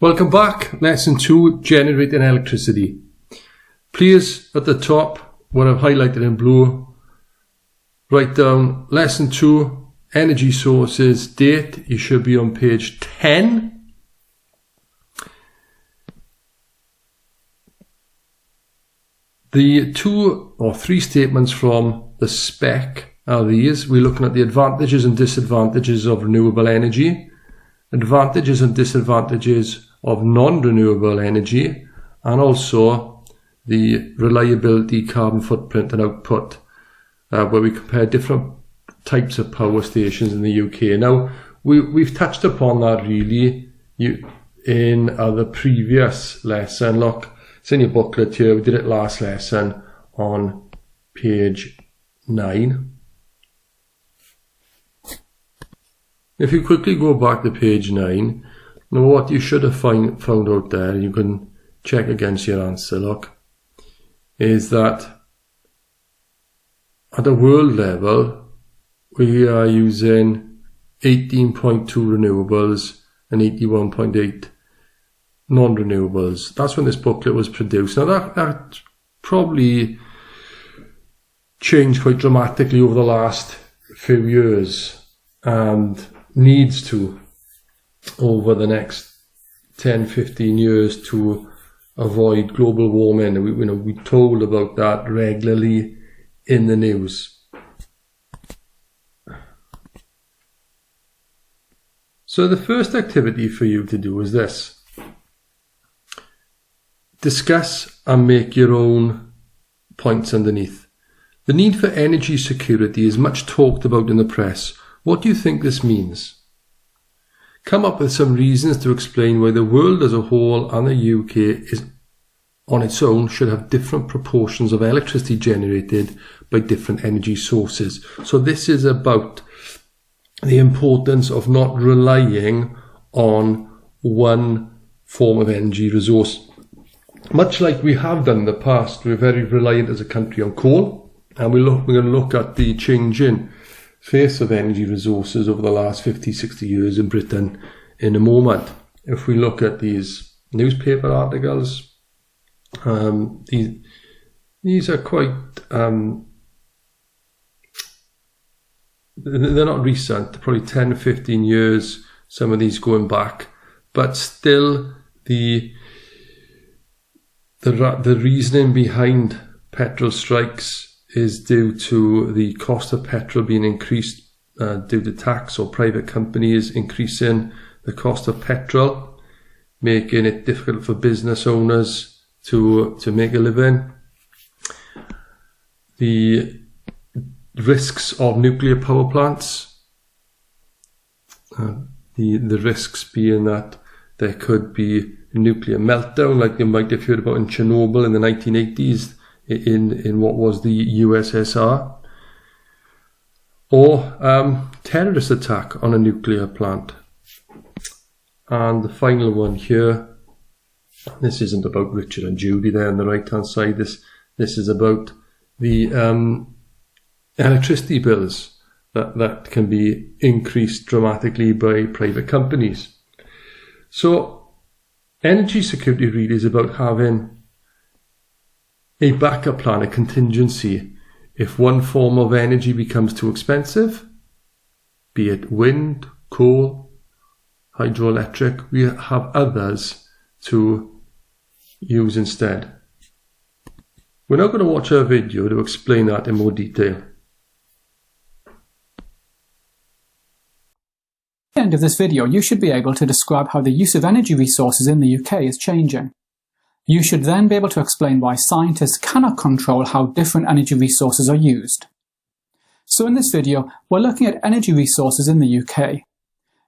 Welcome back, Lesson 2, Generating Electricity. Please, at the top, what I've highlighted in blue, write down Lesson 2, Energy Sources, date. You should be on page 10. The 2 or 3 statements from the spec are these. We're looking at the advantages and disadvantages of renewable energy, advantages and disadvantages of non-renewable energy, and also the reliability, carbon footprint and output, where we compare different types of power stations in the UK. Now, we've touched upon that really in the previous lesson. Look, it's in your booklet here. We did it last lesson on page 9. If you quickly go back to page 9, now what you should have found out there, you can check against your answer, look, is that at a world level, we are using 18.2 renewables and 81.8 non-renewables. That's when this booklet was produced. Now that probably changed quite dramatically over the last few years, and needs to over the next 10-15 years to avoid global warming. We're told about that regularly in the news. So the first activity for you to do is this. Discuss and make your own points underneath. The need for energy security is much talked about in the press. What do you think this means? Come up with some reasons to explain why the world as a whole and the UK is on its own should have different proportions of electricity generated by different energy sources. So this is about the importance of not relying on one form of energy resource. Much like we have done in the past, we're very reliant as a country on coal, and we're going to look at the changing face of energy resources over the last 50-60 years in Britain in a moment. If we look at these newspaper articles, these are quite they're not recent, probably 10-15 years, some of these going back, but still the reasoning behind petrol strikes is due to the cost of petrol being increased due to tax or private companies increasing the cost of petrol, making it difficult for business owners to make a living. The risks of nuclear power plants, the risks being that there could be a nuclear meltdown like you might have heard about in Chernobyl in the 1980s in what was the USSR, or terrorist attack on a nuclear plant. And the final one here, this isn't about Richard and Judy there on the right hand side, this is about the electricity bills that can be increased dramatically by private companies. So energy security really is about having a backup plan, a contingency. If one form of energy becomes too expensive, be it wind, coal, hydroelectric, we have others to use instead. We're now going to watch a video to explain that in more detail. At the end of this video, you should be able to describe how the use of energy resources in the UK is changing. You should then be able to explain why scientists cannot control how different energy resources are used. So in this video, we're looking at energy resources in the UK.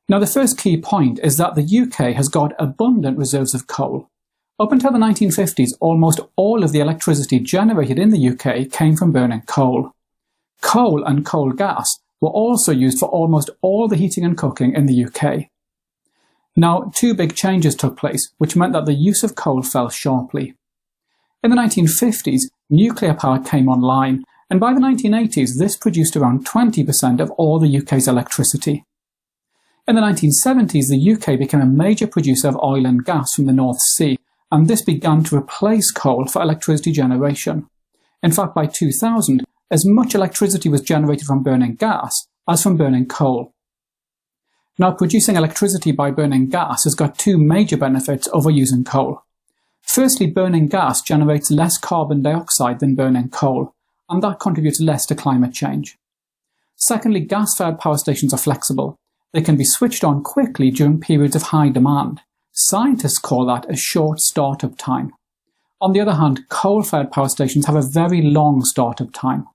Now the first key point is that the UK has got abundant reserves of coal. Up until the 1950s, almost all of the electricity generated in the UK came from burning coal. Coal and coal gas were also used for almost all the heating and cooking in the UK. Now, 2 big changes took place, which meant that the use of coal fell sharply. In the 1950s, nuclear power came online, and by the 1980s this produced around 20% of all the UK's electricity. In the 1970s, the UK became a major producer of oil and gas from the North Sea, and this began to replace coal for electricity generation. In fact, by 2000, as much electricity was generated from burning gas as from burning coal. Now, producing electricity by burning gas has got two major benefits over using coal. Firstly, burning gas generates less carbon dioxide than burning coal, and that contributes less to climate change. Secondly, gas-fired power stations are flexible. They can be switched on quickly during periods of high demand. Scientists call that a short startup time. On the other hand, coal-fired power stations have a very long startup time.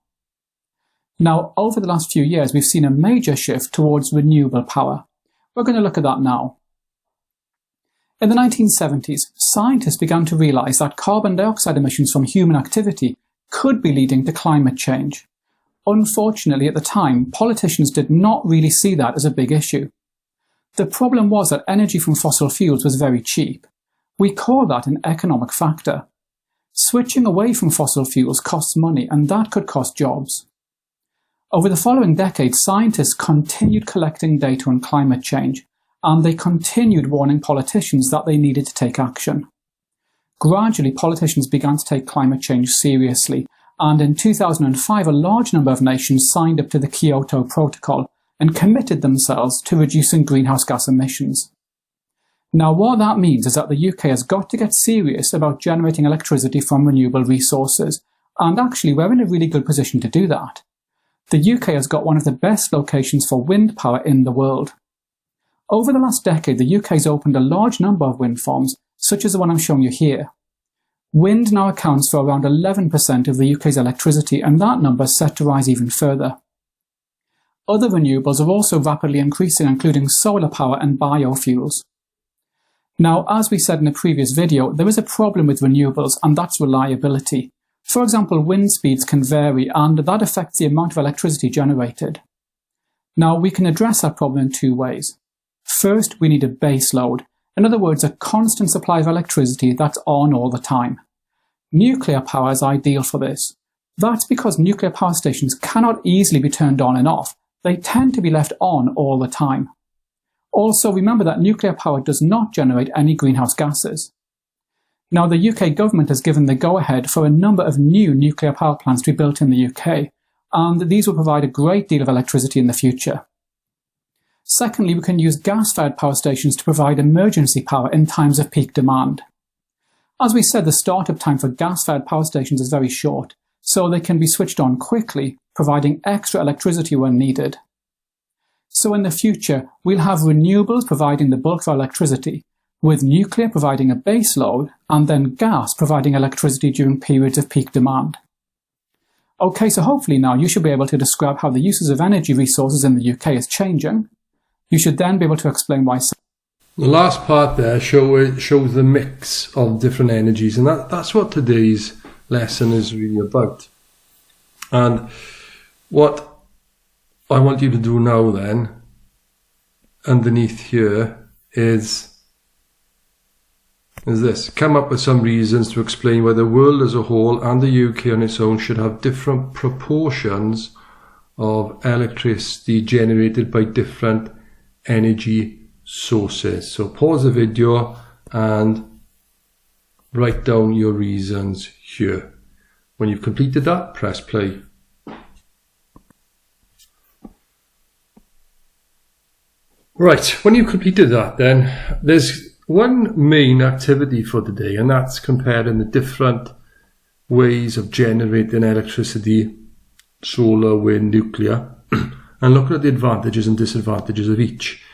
Now, over the last few years, we've seen a major shift towards renewable power. We're going to look at that now. In the 1970s, scientists began to realize that carbon dioxide emissions from human activity could be leading to climate change. Unfortunately, at the time, politicians did not really see that as a big issue. The problem was that energy from fossil fuels was very cheap. We call that an economic factor. Switching away from fossil fuels costs money, and that could cost jobs. Over the following decades, scientists continued collecting data on climate change, and they continued warning politicians that they needed to take action. Gradually, politicians began to take climate change seriously, and in 2005 a large number of nations signed up to the Kyoto Protocol and committed themselves to reducing greenhouse gas emissions. Now, what that means is that the UK has got to get serious about generating electricity from renewable resources, and actually we're in a really good position to do that. The UK has got one of the best locations for wind power in the world. Over the last decade, the UK has opened a large number of wind farms, such as the one I'm showing you here. Wind now accounts for around 11% of the UK's electricity, and that number is set to rise even further. Other renewables are also rapidly increasing, including solar power and biofuels. Now, as we said in a previous video, there is a problem with renewables, and that's reliability. For example, wind speeds can vary, and that affects the amount of electricity generated. Now, we can address that problem in two ways. First, we need a base load. In other words, a constant supply of electricity that's on all the time. Nuclear power is ideal for this. That's because nuclear power stations cannot easily be turned on and off. They tend to be left on all the time. Also, remember that nuclear power does not generate any greenhouse gases. Now, the UK government has given the go-ahead for a number of new nuclear power plants to be built in the UK, and these will provide a great deal of electricity in the future. Secondly, we can use gas-fired power stations to provide emergency power in times of peak demand. As we said, the startup time for gas-fired power stations is very short, so they can be switched on quickly, providing extra electricity when needed. So in the future, we'll have renewables providing the bulk of our electricity, with nuclear providing a base load, and then gas providing electricity during periods of peak demand. Okay, so hopefully now you should be able to describe how the uses of energy resources in the UK is changing. You should then be able to explain why. The last part there shows the mix of different energies, and that's what today's lesson is really about. And what I want you to do now then, underneath here, is this. Come up with some reasons to explain why the world as a whole and the UK on its own should have different proportions of electricity generated by different energy sources. So pause the video and write down your reasons here. When you've completed that, press play. Right, when you've completed that, then there's one main activity for today, and that's comparing the different ways of generating electricity, solar, wind, nuclear, and looking at the advantages and disadvantages of each.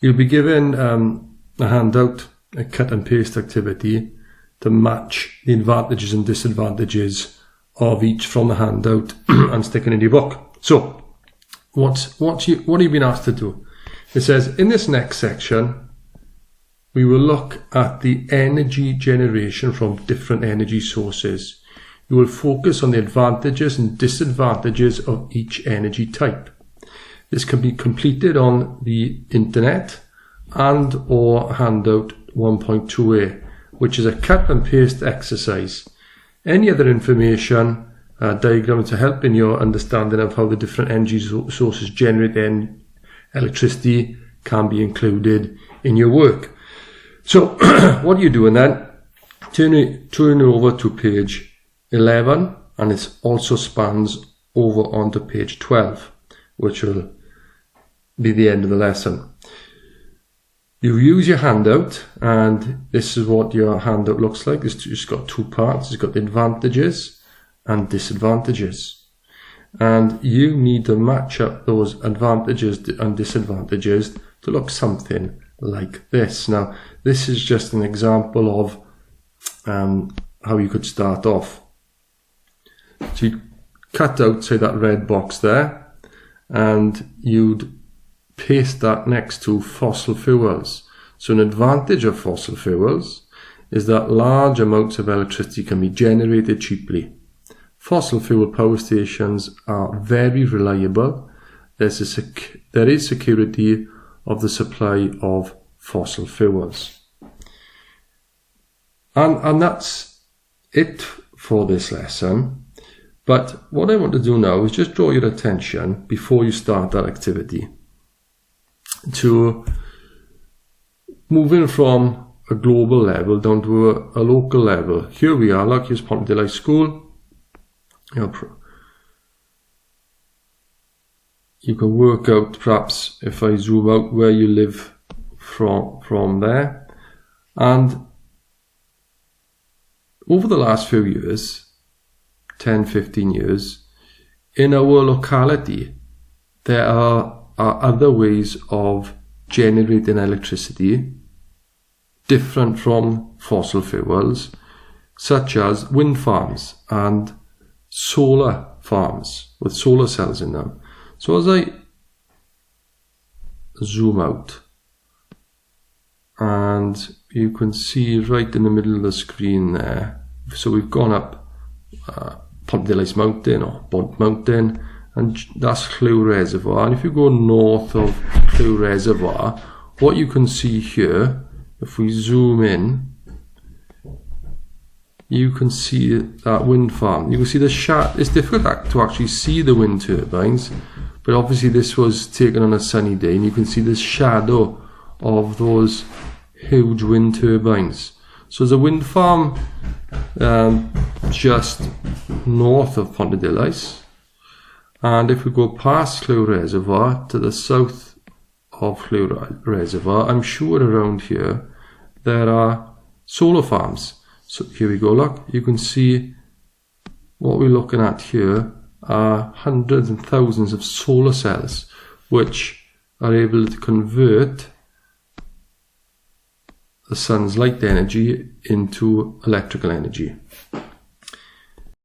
You'll be given a handout, a cut and paste activity to match the advantages and disadvantages of each from the handout and stick it in your book. So, what have you been asked to do? It says, in this next section, we will look at the energy generation from different energy sources. You will focus on the advantages and disadvantages of each energy type. This can be completed on the internet and or handout 1.2a, which is a cut and paste exercise. Any other information, diagram to help in your understanding of how the different energy sources generate electricity can be included in your work. So what are you doing then? Turn it over to page 11, and it also spans over onto page 12, which will be the end of the lesson. You use your handout, and this is what your handout looks like. It's just got two parts. It's got the advantages and disadvantages. And you need to match up those advantages and disadvantages to look something like this. Now, this is just an example of how you could start off. So you cut out, say, that red box there, and you'd paste that next to fossil fuels. So an advantage of fossil fuels is that large amounts of electricity can be generated cheaply. Fossil fuel power stations are very reliable. There is security of the supply of fossil fuels. And that's it for this lesson. But what I want to do now is just draw your attention before you start that activity to moving from a global level down to a local level. Here we are, like here's Pontydyl School. You can work out, perhaps, if I zoom out, where you live from there. And over the last few years, 10, 15 years, in our locality, there are other ways of generating electricity different from fossil fuels, such as wind farms and solar farms with solar cells in them. So as I zoom out, and you can see right in the middle of the screen there, so we've gone up Pontydyl Mountain or Bont Mountain, and that's Clew Reservoir. And if you go north of Clew Reservoir, what you can see here, if we zoom in, you can see that wind farm. You can see the shadow. It's difficult to actually see the wind turbines, but obviously this was taken on a sunny day, and you can see the shadow of those huge wind turbines. So there's a wind farm just north of Pontydyl, and if we go past Clew Reservoir to the south of Clew Reservoir, I'm sure around here there are solar farms. So here we go, look, you can see what we're looking at here are hundreds and thousands of solar cells which are able to convert the sun's light energy into electrical energy.